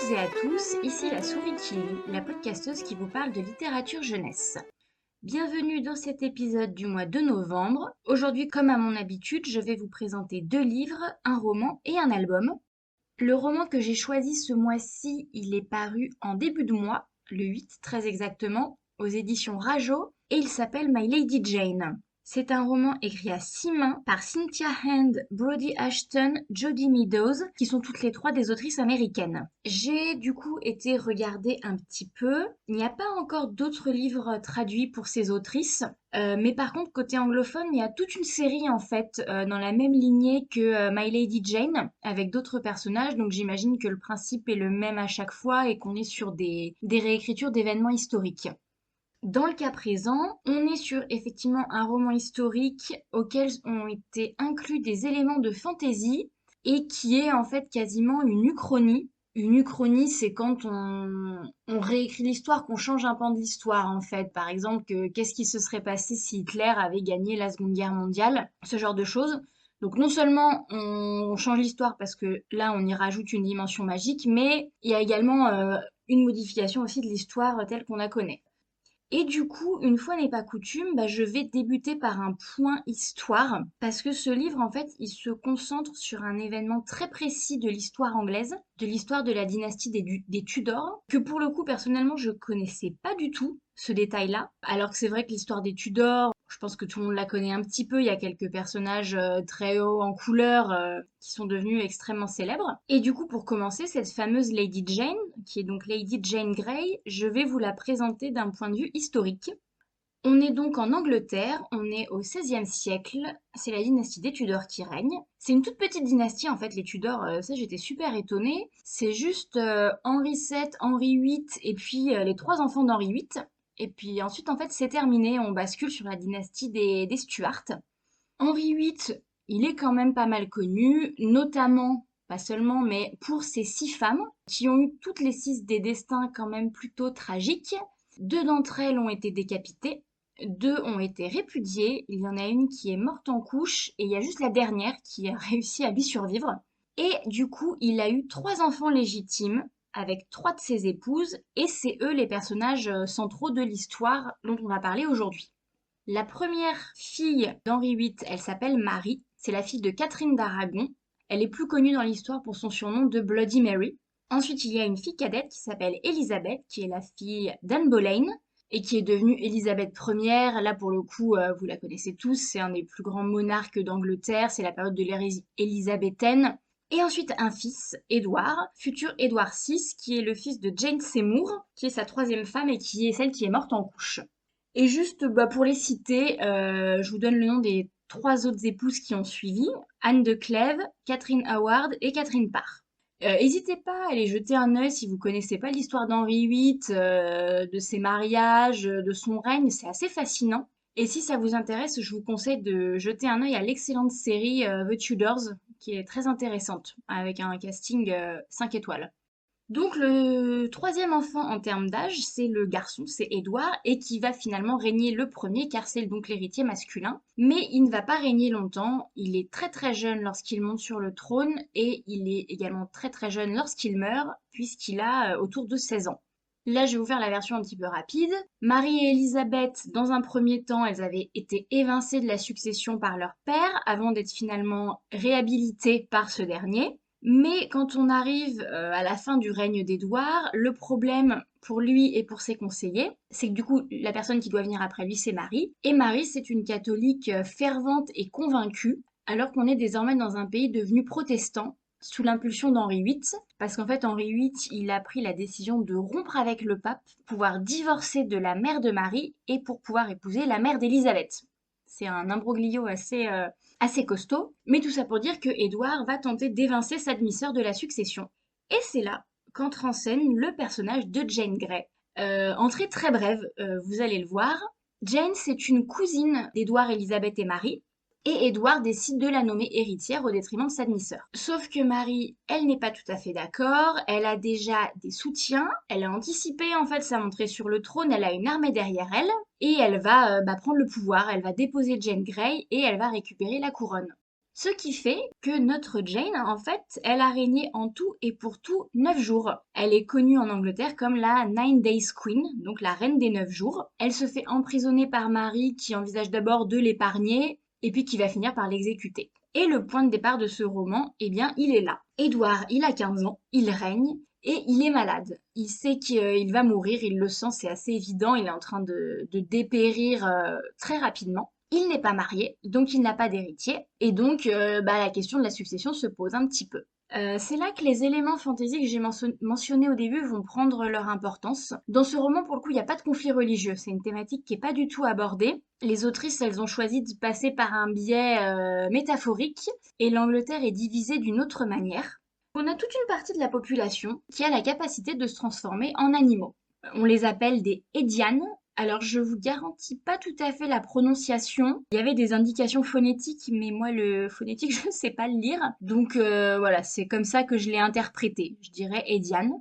toutes et à tous, ici la souris qui lit, la podcasteuse qui vous parle de littérature jeunesse. Bienvenue dans cet épisode du mois de novembre. Aujourd'hui, comme à mon habitude, je vais vous présenter 2 livres, un roman et un album. Le roman que j'ai choisi ce mois-ci, il est paru en début de mois, le 8 très exactement, aux éditions Rajo, et il s'appelle My Lady Jane. C'est un roman écrit à 6 mains par Cynthia Hand, Brody Ashton, Jodi Meadows, qui sont toutes les 3 des autrices américaines. J'ai du coup été regarder un petit peu. Il n'y a pas encore d'autres livres traduits pour ces autrices, mais par contre, côté anglophone, il y a toute une série en fait dans la même lignée que My Lady Jane, avec d'autres personnages. Donc j'imagine que le principe est le même à chaque fois et qu'on est sur des réécritures d'événements historiques. Dans le cas présent, on est sur effectivement un roman historique auquel ont été inclus des éléments de fantaisie et qui est en fait quasiment une uchronie. Une uchronie, c'est quand on réécrit l'histoire, qu'on change un pan de l'histoire en fait. Par exemple, qu'est-ce qui se serait passé si Hitler avait gagné la Seconde Guerre mondiale, ce genre de choses. Donc non seulement on change l'histoire parce que là on y rajoute une dimension magique, mais il y a également une modification aussi de l'histoire telle qu'on la connaît. Et du coup, une fois n'est pas coutume, je vais débuter par un point histoire, parce que ce livre, en fait, il se concentre sur un événement très précis de l'histoire anglaise, de l'histoire de la dynastie des Tudors, que pour le coup, personnellement, je connaissais pas du tout ce détail-là, alors que c'est vrai que l'histoire des Tudors, je pense que tout le monde la connaît un petit peu, il y a quelques personnages très hauts en couleur qui sont devenus extrêmement célèbres. Et du coup, pour commencer, cette fameuse Lady Jane, qui est donc Lady Jane Grey, je vais vous la présenter d'un point de vue historique. On est donc en Angleterre, on est au XVIe siècle, c'est la dynastie des Tudors qui règne. C'est une toute petite dynastie en fait, les Tudors, ça j'étais super étonnée. C'est juste Henri VII, Henri VIII et puis les 3 enfants d'Henri VIII. Et puis ensuite en fait c'est terminé, on bascule sur la dynastie des Stuarts. Henri VIII, il est quand même pas mal connu, notamment, pas seulement, mais pour ses 6 femmes, qui ont eu toutes les 6 des destins quand même plutôt tragiques. 2 d'entre elles ont été décapitées, 2 ont été répudiées, il y en a une qui est morte en couche, et il y a juste la dernière qui a réussi à lui survivre. Et du coup, il a eu 3 enfants légitimes, avec 3 de ses épouses, et c'est eux les personnages centraux de l'histoire dont on va parler aujourd'hui. La première fille d'Henri VIII, elle s'appelle Marie. C'est la fille de Catherine d'Aragon. Elle est plus connue dans l'histoire pour son surnom de Bloody Mary. Ensuite, il y a une fille cadette qui s'appelle Élisabeth, qui est la fille d'Anne Boleyn et qui est devenue Élisabeth Ière. Là, pour le coup, vous la connaissez tous, c'est un des plus grands monarques d'Angleterre, c'est la période de l'ère élisabéthaine. Et ensuite, un fils, Édouard, futur Édouard VI, qui est le fils de Jane Seymour, qui est sa 3e femme et qui est celle qui est morte en couche. Et juste pour les citer, je vous donne le nom des 3 autres épouses qui ont suivi, Anne de Clèves, Catherine Howard et Catherine Parr. N'hésitez pas à aller jeter un œil si vous connaissez pas l'histoire d'Henri VIII, de ses mariages, de son règne, c'est assez fascinant. Et si ça vous intéresse, je vous conseille de jeter un œil à l'excellente série The Tudors, qui est très intéressante, avec un casting 5 étoiles. Donc le 3e enfant en termes d'âge, c'est le garçon, c'est Édouard, et qui va finalement régner le premier, car c'est donc l'héritier masculin. Mais il ne va pas régner longtemps, il est très très jeune lorsqu'il monte sur le trône, et il est également très très jeune lorsqu'il meurt, puisqu'il a autour de 16 ans. Là, je vais vous faire la version un petit peu rapide. Marie et Élisabeth, dans un premier temps, elles avaient été évincées de la succession par leur père, avant d'être finalement réhabilitées par ce dernier. Mais quand on arrive à la fin du règne d'Édouard, le problème pour lui et pour ses conseillers, c'est que du coup, la personne qui doit venir après lui, c'est Marie. Et Marie, c'est une catholique fervente et convaincue, alors qu'on est désormais dans un pays devenu protestant, sous l'impulsion d'Henri VIII, parce qu'en fait, Henri VIII, il a pris la décision de rompre avec le pape, pour pouvoir divorcer de la mère de Marie et pour pouvoir épouser la mère d'Élisabeth. C'est un imbroglio assez costaud, mais tout ça pour dire que Édouard va tenter d'évincer sa demi-sœur de la succession. Et c'est là qu'entre en scène le personnage de Jane Grey. Entrée très brève, vous allez le voir. Jane, c'est une cousine d'Édouard, Élisabeth et Marie, et Édouard décide de la nommer héritière au détriment de sa demi-sœur. Sauf que Marie, elle n'est pas tout à fait d'accord, elle a déjà des soutiens, elle a anticipé en fait sa montée sur le trône, elle a une armée derrière elle, et elle va prendre le pouvoir, elle va déposer Jane Grey et elle va récupérer la couronne. Ce qui fait que notre Jane, en fait, elle a régné en tout et pour tout 9 jours. Elle est connue en Angleterre comme la Nine Days Queen, donc la reine des 9 jours. Elle se fait emprisonner par Marie qui envisage d'abord de l'épargner et puis qui va finir par l'exécuter. Et le point de départ de ce roman, eh bien, il est là. Édouard, il a 15 ans, il règne et il est malade. Il sait qu'il va mourir, il le sent, c'est assez évident, il est en train de dépérir très rapidement. Il n'est pas marié, donc il n'a pas d'héritier, et donc la question de la succession se pose un petit peu. C'est là que les éléments fantaisy que j'ai mentionnés au début vont prendre leur importance. Dans ce roman, pour le coup, il n'y a pas de conflit religieux. C'est une thématique qui n'est pas du tout abordée. Les autrices, elles ont choisi de passer par un biais métaphorique, et l'Angleterre est divisée d'une autre manière. On a toute une partie de la population qui a la capacité de se transformer en animaux. On les appelle des Hédianes. Alors, je vous garantis pas tout à fait la prononciation. Il y avait des indications phonétiques, mais moi, le phonétique, je ne sais pas le lire. Donc, voilà, c'est comme ça que je l'ai interprété. Je dirais Hédiane.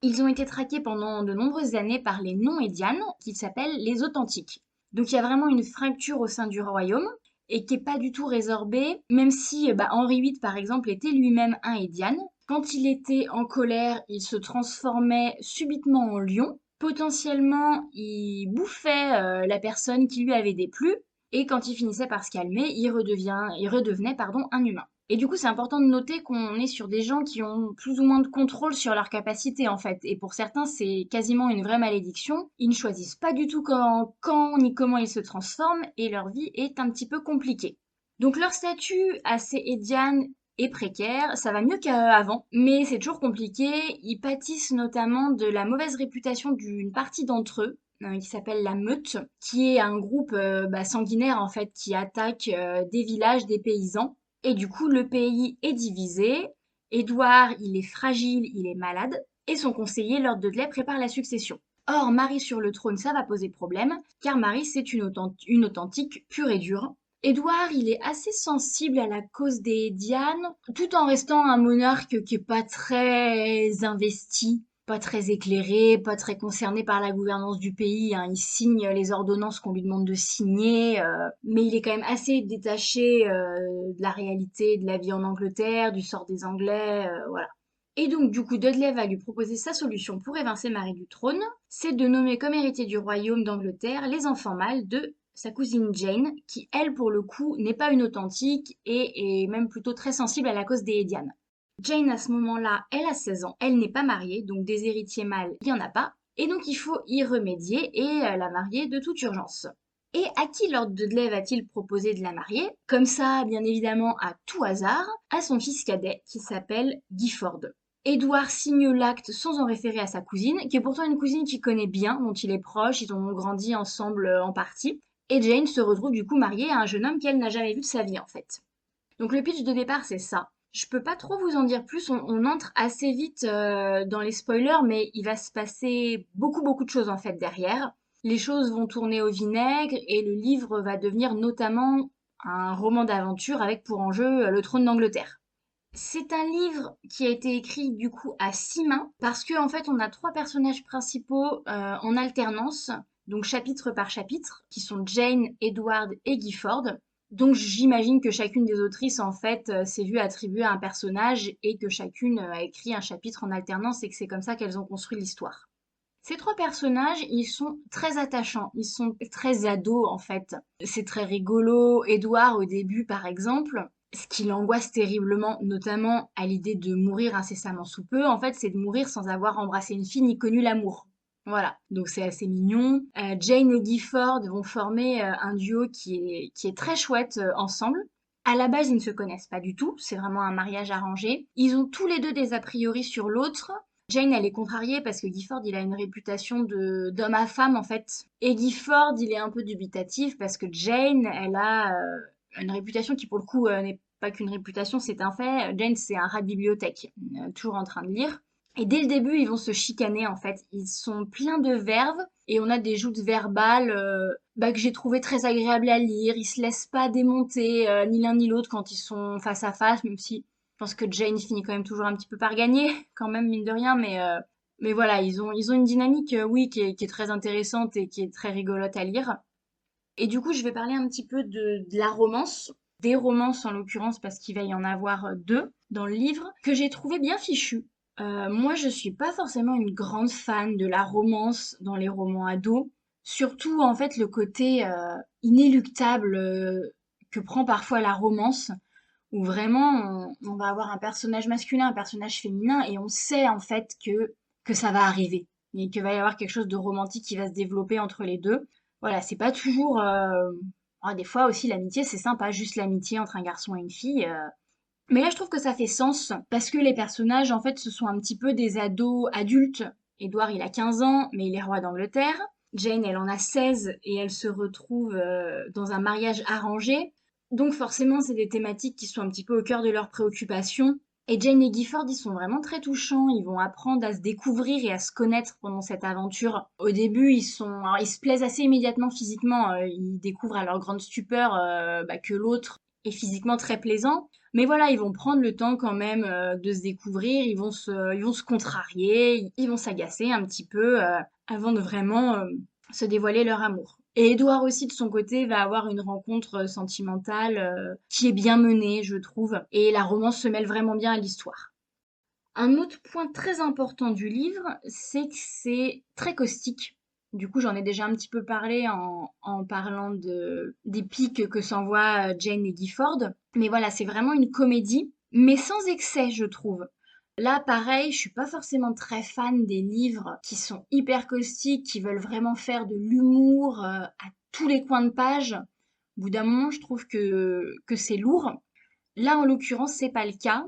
Ils ont été traqués pendant de nombreuses années par les non-Hédianes, qui s'appellent les authentiques. Donc, il y a vraiment une fracture au sein du royaume et qui est pas du tout résorbée, même si Henri VIII, par exemple, était lui-même un Hédiane. Quand il était en colère, il se transformait subitement en lion. Potentiellement, il bouffait la personne qui lui avait déplu, et quand il finissait par se calmer, il redevenait un humain. Et du coup, c'est important de noter qu'on est sur des gens qui ont plus ou moins de contrôle sur leurs capacités, en fait. Et pour certains, c'est quasiment une vraie malédiction. Ils ne choisissent pas du tout quand ni comment ils se transforment, et leur vie est un petit peu compliquée. Donc leur statut assez Hédiane et précaire, ça va mieux qu'avant, mais c'est toujours compliqué. Ils pâtissent notamment de la mauvaise réputation d'une partie d'entre eux, qui s'appelle la Meute, qui est un groupe sanguinaire en fait qui attaque des villages, des paysans. Et du coup, le pays est divisé. Édouard, il est fragile, il est malade, et son conseiller, Lord Dudley, prépare la succession. Or, Marie sur le trône, ça va poser problème, car Marie, c'est une authentique pure et dure. Édouard, il est assez sensible à la cause des Dianes, tout en restant un monarque qui est pas très investi, pas très éclairé, pas très concerné par la gouvernance du pays, hein. Il signe les ordonnances qu'on lui demande de signer, mais il est quand même assez détaché de la réalité de la vie en Angleterre, du sort des Anglais, voilà. Et donc, du coup, Dudley va lui proposer sa solution pour évincer Marie du trône, c'est de nommer comme héritier du royaume d'Angleterre les enfants mâles de sa cousine Jane, qui elle, pour le coup, n'est pas une authentique et est même plutôt très sensible à la cause des Hédianes. Jane, à ce moment-là, elle a 16 ans, elle n'est pas mariée, donc des héritiers mâles, il n'y en a pas, et donc il faut y remédier et la marier de toute urgence. Et à qui Lord Dudley va-t-il proposer de la marier? Comme ça, bien évidemment, à tout hasard, à son fils cadet qui s'appelle Gifford. Édouard signe l'acte sans en référer à sa cousine, qui est pourtant une cousine qu'il connaît bien, dont il est proche, ils ont grandi ensemble en partie. Et Jane se retrouve du coup mariée à un jeune homme qu'elle n'a jamais vu de sa vie en fait. Donc le pitch de départ c'est ça. Je peux pas trop vous en dire plus, on entre assez vite dans les spoilers, mais il va se passer beaucoup de choses en fait derrière. Les choses vont tourner au vinaigre et le livre va devenir notamment un roman d'aventure avec pour enjeu le trône d'Angleterre. C'est un livre qui a été écrit du coup à 6 mains parce que en fait on a trois personnages principaux en alternance, donc chapitre par chapitre, qui sont Jane, Edward et Gifford. Donc j'imagine que chacune des autrices en fait s'est vue attribuer un personnage et que chacune a écrit un chapitre en alternance et que c'est comme ça qu'elles ont construit l'histoire. Ces trois personnages, ils sont très attachants, ils sont très ados en fait. C'est très rigolo. Edward au début par exemple, ce qui l'angoisse terriblement, notamment à l'idée de mourir incessamment sous peu, en fait, c'est de mourir sans avoir embrassé une fille ni connu l'amour. Voilà, donc c'est assez mignon. Jane et Gifford vont former un duo qui est très chouette ensemble. À la base, ils ne se connaissent pas du tout, c'est vraiment un mariage arrangé. Ils ont tous les deux des a priori sur l'autre. Jane, elle est contrariée parce que Gifford, il a une réputation d'homme à femme en fait. Et Gifford, il est un peu dubitatif parce que Jane, elle a une réputation qui pour le coup n'est pas qu'une réputation, c'est un fait. Jane, c'est un rat de bibliothèque, toujours en train de lire. Et dès le début, ils vont se chicaner en fait. Ils sont pleins de verve et on a des joutes verbales que j'ai trouvé très agréables à lire. Ils se laissent pas démonter ni l'un ni l'autre quand ils sont face à face, même si je pense que Jane finit quand même toujours un petit peu par gagner, quand même mine de rien. Mais voilà, ils ont une dynamique, oui, qui est très intéressante et qui est très rigolote à lire. Et du coup, je vais parler un petit peu de la romance. des romances en l'occurrence parce qu'il va y en avoir deux dans le livre, que j'ai trouvé bien fichu. Moi, je suis pas forcément une grande fan de la romance dans les romans ados, surtout en fait le côté inéluctable que prend parfois la romance, où vraiment on va avoir un personnage masculin, un personnage féminin, et on sait en fait que ça va arriver, et qu'il va y avoir quelque chose de romantique qui va se développer entre les deux. Voilà, c'est pas toujours. Des fois aussi, l'amitié, c'est sympa, juste l'amitié entre un garçon et une fille. Mais là, je trouve que ça fait sens parce que les personnages, en fait, ce sont un petit peu des ados adultes. Édouard, il a 15 ans, mais il est roi d'Angleterre. Jane, elle en a 16 et elle se retrouve dans un mariage arrangé. Donc forcément, c'est des thématiques qui sont un petit peu au cœur de leurs préoccupations. Et Jane et Gifford, ils sont vraiment très touchants. Ils vont apprendre à se découvrir et à se connaître pendant cette aventure. Au début, alors, ils se plaisent assez immédiatement physiquement. Ils découvrent à leur grande stupeur que l'autre est physiquement très plaisant. Mais voilà, ils vont prendre le temps quand même de se découvrir. Ils vont se contrarier, ils vont s'agacer un petit peu avant de vraiment se dévoiler leur amour. Et Édouard aussi, de son côté, va avoir une rencontre sentimentale qui est bien menée, je trouve, et la romance se mêle vraiment bien à l'histoire. Un autre point très important du livre, c'est que c'est très caustique. Du coup, j'en ai déjà un petit peu parlé en parlant des pics que s'envoient Jane et Gifford. Mais voilà, c'est vraiment une comédie, mais sans excès, je trouve. Là, pareil, je suis pas forcément très fan des livres qui sont hyper caustiques, qui veulent vraiment faire de l'humour à tous les coins de page. Au bout d'un moment, je trouve que c'est lourd. Là, en l'occurrence, c'est pas le cas.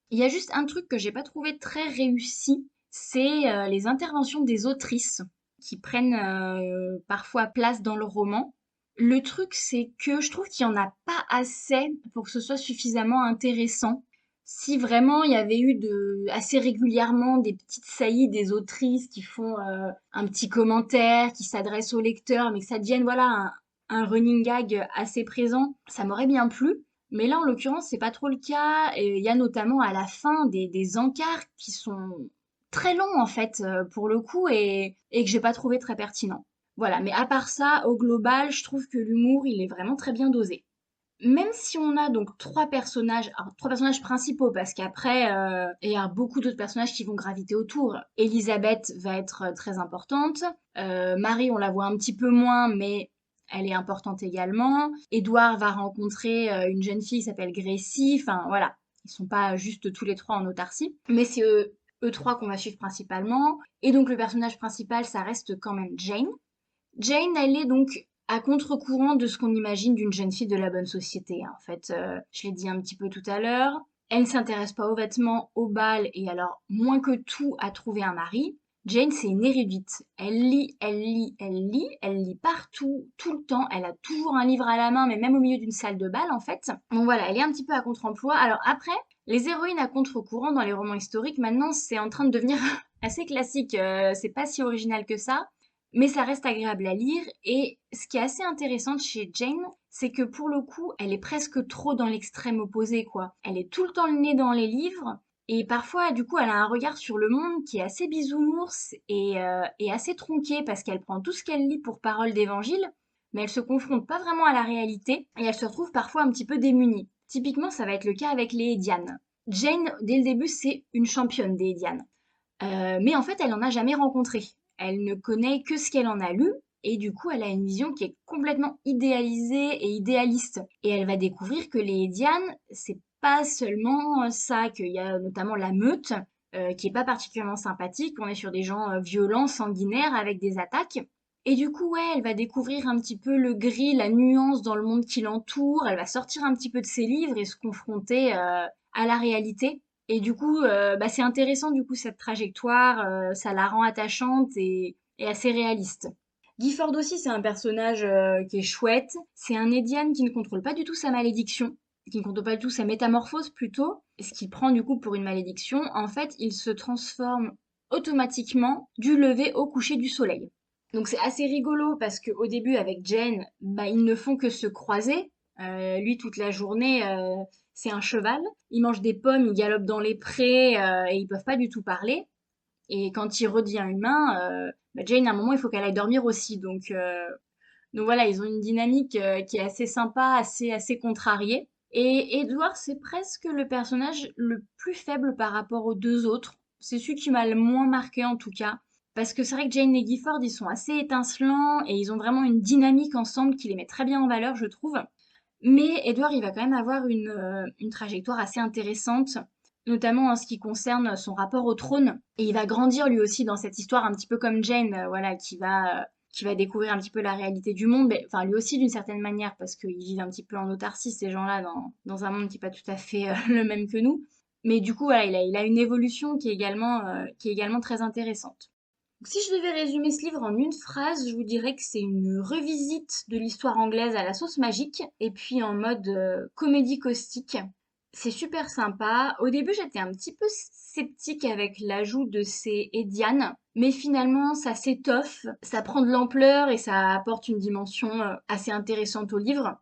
Il y a juste un truc que j'ai pas trouvé très réussi, c'est les interventions des autrices qui prennent parfois place dans le roman. Le truc, c'est que je trouve qu'il y en a pas assez pour que ce soit suffisamment intéressant. Si vraiment il y avait eu assez régulièrement des petites saillies des autrices qui font un petit commentaire, qui s'adressent au lecteur, mais que ça devienne voilà un running gag assez présent, ça m'aurait bien plu. Mais là, en l'occurrence, c'est pas trop le cas. Et il y a notamment à la fin des encarts qui sont très longs, en fait, pour le coup, et que j'ai pas trouvé très pertinent. Voilà, mais à part ça, au global, je trouve que l'humour, il est vraiment très bien dosé. Même si on a donc trois personnages principaux, parce qu'après, il y a beaucoup d'autres personnages qui vont graviter autour. Elisabeth va être très importante. Marie, on la voit un petit peu moins, mais elle est importante également. Édouard va rencontrer une jeune fille qui s'appelle Gracie. Enfin, voilà. Ils sont pas juste tous les trois en autarcie. Mais c'est eux trois qu'on va suivre principalement. Et donc, le personnage principal, ça reste quand même Jane. Jane, elle est donc à contre-courant de ce qu'on imagine d'une jeune fille de la bonne société, hein. En fait, je l'ai dit un petit peu tout à l'heure, elle ne s'intéresse pas aux vêtements, au bal et alors moins que tout à trouver un mari. Jane, c'est une érudite. Elle lit, elle lit, elle lit, elle lit partout, tout le temps. Elle a toujours un livre à la main, mais même au milieu d'une salle de bal, en fait. Donc voilà, elle est un petit peu à contre-emploi. Alors après, les héroïnes à contre-courant dans les romans historiques, maintenant, c'est en train de devenir assez classique. C'est pas si original que ça. Mais ça reste agréable à lire et ce qui est assez intéressant chez Jane, c'est que pour le coup, elle est presque trop dans l'extrême opposé, quoi. Elle est tout le temps le nez dans les livres et parfois, du coup, elle a un regard sur le monde qui est assez bisounours et assez tronqué parce qu'elle prend tout ce qu'elle lit pour parole d'évangile, mais elle se confronte pas vraiment à la réalité et elle se retrouve parfois un petit peu démunie. Typiquement, ça va être le cas avec les Hédianes. Jane, dès le début, c'est une championne des Hédianes. Mais en fait, elle n'en a jamais rencontré. Elle ne connaît que ce qu'elle en a lu et du coup, elle a une vision qui est complètement idéalisée et idéaliste. Et elle va découvrir que les Dianes, c'est pas seulement ça, qu'il y a notamment la meute, qui est pas particulièrement sympathique. On est sur des gens violents, sanguinaires, avec des attaques. Et du coup, ouais, elle va découvrir un petit peu le gris, la nuance dans le monde qui l'entoure. Elle va sortir un petit peu de ses livres et se confronter à la réalité. Et du coup, c'est intéressant du coup cette trajectoire, ça la rend attachante et assez réaliste. Gifford aussi, c'est un personnage qui est chouette. C'est un Édiane qui ne contrôle pas du tout sa malédiction, qui ne contrôle pas du tout sa métamorphose plutôt, ce qu'il prend du coup pour une malédiction. En fait, il se transforme automatiquement du lever au coucher du soleil. Donc c'est assez rigolo parce qu'au début avec Jane, ils ne font que se croiser. Lui toute la journée, c'est un cheval. Il mange des pommes, il galope dans les prés et ils peuvent pas du tout parler. Et quand il redevient humain, Jane à un moment il faut qu'elle aille dormir aussi. Donc voilà, ils ont une dynamique qui est assez sympa, assez contrariée. Et Edward, c'est presque le personnage le plus faible par rapport aux deux autres. C'est celui qui m'a le moins marqué en tout cas. Parce que c'est vrai que Jane et Gifford, ils sont assez étincelants et ils ont vraiment une dynamique ensemble qui les met très bien en valeur, je trouve. Mais Edward, il va quand même avoir une trajectoire assez intéressante, notamment en ce qui concerne son rapport au trône. Et il va grandir lui aussi dans cette histoire, un petit peu comme Jane, voilà, qui va découvrir un petit peu la réalité du monde, mais enfin lui aussi d'une certaine manière, parce qu'ils vivent un petit peu en autarcie, ces gens-là, dans un monde qui n'est pas tout à fait le même que nous. Mais du coup, voilà, il a une évolution qui est également très intéressante. Si je devais résumer ce livre en une phrase, je vous dirais que c'est une revisite de l'histoire anglaise à la sauce magique, et puis en mode comédie caustique. C'est super sympa. Au début, j'étais un petit peu sceptique avec l'ajout de ces Ediane, mais finalement, ça s'étoffe, ça prend de l'ampleur et ça apporte une dimension assez intéressante au livre.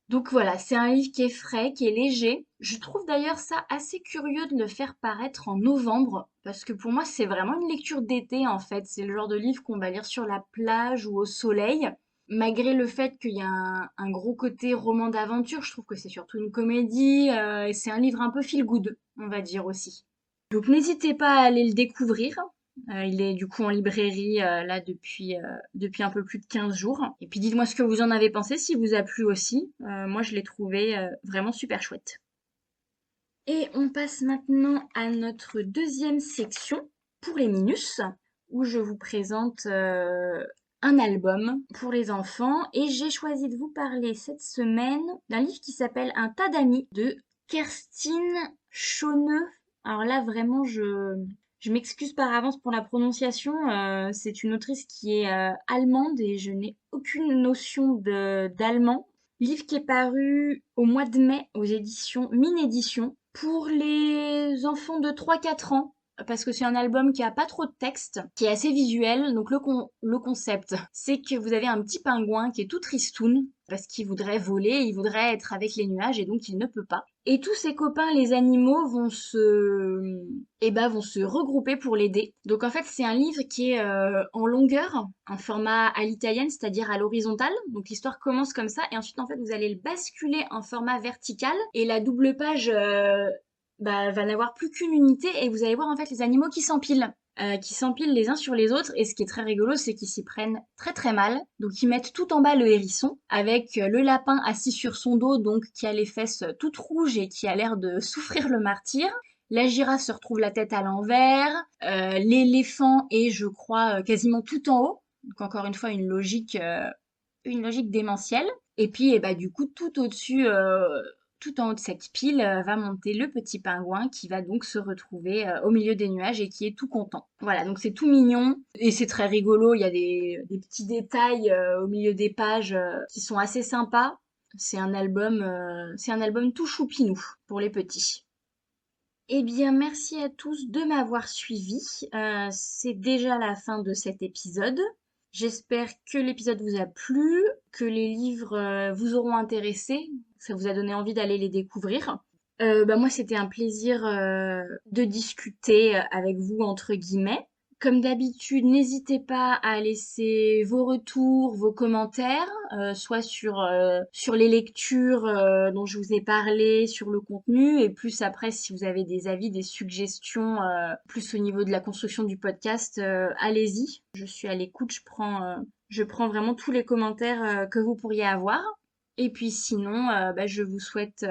Donc voilà, c'est un livre qui est frais, qui est léger. Je trouve d'ailleurs ça assez curieux de le faire paraître en novembre, parce que pour moi c'est vraiment une lecture d'été en fait. C'est le genre de livre qu'on va lire sur la plage ou au soleil. Malgré le fait qu'il y a un gros côté roman d'aventure, je trouve que c'est surtout une comédie et c'est un livre un peu feel good, on va dire aussi. Donc n'hésitez pas à aller le découvrir. Il est du coup en librairie là depuis un peu plus de 15 jours. Et puis dites-moi ce que vous en avez pensé, si vous a plu aussi. Moi je l'ai trouvé vraiment super chouette. Et on passe maintenant à notre deuxième section pour les minus, où je vous présente un album pour les enfants. Et j'ai choisi de vous parler cette semaine d'un livre qui s'appelle Un tas d'amis de Kerstin Schoneux. Alors là, vraiment, je m'excuse par avance pour la prononciation. C'est une autrice qui est allemande et je n'ai aucune notion d'allemand. Livre qui est paru au mois de mai aux éditions Mine Édition pour les enfants de 3-4 ans. Parce que c'est un album qui a pas trop de texte, qui est assez visuel. Donc le concept, c'est que vous avez un petit pingouin qui est tout tristoun parce qu'il voudrait voler, il voudrait être avec les nuages et donc il ne peut pas. Et tous ses copains, les animaux, vont se regrouper pour l'aider. Donc en fait, c'est un livre qui est en longueur, un format à l'italienne, c'est-à-dire à l'horizontale. Donc l'histoire commence comme ça, et ensuite en fait vous allez le basculer en format vertical, et la double page va n'avoir plus qu'une unité, et vous allez voir en fait les animaux qui s'empilent les uns sur les autres. Et ce qui est très rigolo, c'est qu'ils s'y prennent très très mal. Donc ils mettent tout en bas le hérisson, avec le lapin assis sur son dos, donc qui a les fesses toutes rouges et qui a l'air de souffrir le martyr. La girafe se retrouve la tête à l'envers, l'éléphant est, je crois, quasiment tout en haut. Donc encore une fois, une logique démentielle. Et puis, du coup, tout au-dessus, tout en haut de cette pile, va monter le petit pingouin qui va donc se retrouver au milieu des nuages et qui est tout content. Voilà, donc c'est tout mignon et c'est très rigolo. Il y a des petits détails au milieu des pages qui sont assez sympas. C'est un album tout choupinou pour les petits. Eh bien, merci à tous de m'avoir suivi. C'est déjà la fin de cet épisode. J'espère que l'épisode vous a plu, que les livres vous auront intéressé, ça vous a donné envie d'aller les découvrir. Moi, c'était un plaisir de discuter avec vous, entre guillemets. Comme d'habitude, n'hésitez pas à laisser vos retours, vos commentaires, soit sur les lectures dont je vous ai parlé, sur le contenu, et plus après, si vous avez des avis, des suggestions, plus au niveau de la construction du podcast, allez-y. Je suis à l'écoute, je prends vraiment tous les commentaires que vous pourriez avoir. Et puis sinon, je vous souhaite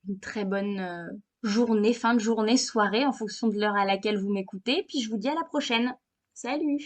une très bonne journée, fin de journée, soirée, en fonction de l'heure à laquelle vous m'écoutez. Puis je vous dis à la prochaine. Salut!